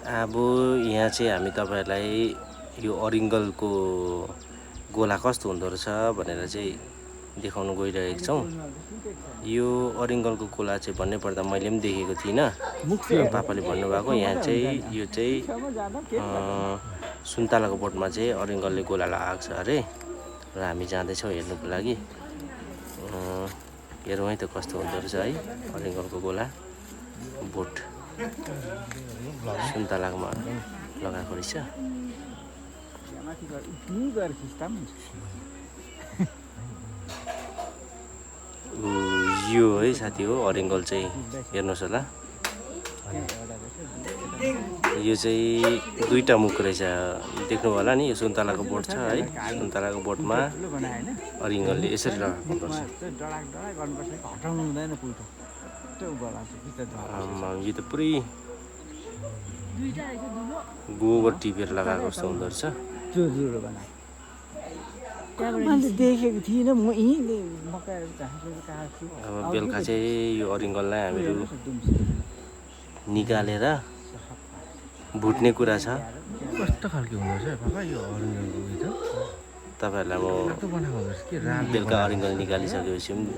अब यहाँ चाहिँ हामी तपाईहरुलाई यो अरिङ्गलको गोला कस्तो हुँदो रहेछ भनेर चाहिँ देखाउन गइरहेको छौं। यो अरिङ्गलको गोला चाहिँ भन्नै पर्दा मैले पनि देखेको थिइनँ। पापाले भन्नुभएको यहाँ चाहिँ यो चाहिँ सुन्तलाको बोटमा चाहिँ अरिङ्गलले गोला लगाएको छ अरे र हामी जाँदैछौँ हेर्नुको लागि। हेरौँ है त कस्तो हुँदो रहेछ है अरिङ्गलको गोला बोट सुन्तलामा लगाएको रहेछ। यो है साथी हो अरिङ्गल चाहिँ हेर्नुहोस् होला। यो चाहिँ दुईटा मुख रहेछ देख्नु होला नि। यो सुन्तलाको बोट छ है। सुन्तलाको बोटमा अरिङ्गलले यसरी लगाएको हुन्छ। यो त पुरै गोबर टिपेर लगाएको जस्तो हुँदो रहेछ। मैले देखेको थिइनँ म यहीँले अब बेलुका चाहिँ यो अरिङ्गललाई हामीहरू निकालेर भुट्ने कुरा छ। कस्तो खालको हुँदो रहेछ पापा यो अरिङ्गलको उयो त तपाईहरुलाई कस्तो बनाएको रहेछ के म बेलुका अरिङ्गल निकालिसकेपछि पनि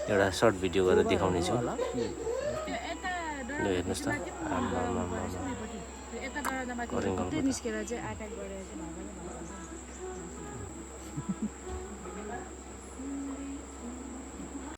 एउटा सर्ट भिडियो गरेर देखाउने छु। यो हेर्नुस् त अरिङ्गल निस्केर चाहिँ अट्याक गरेर चाहिँ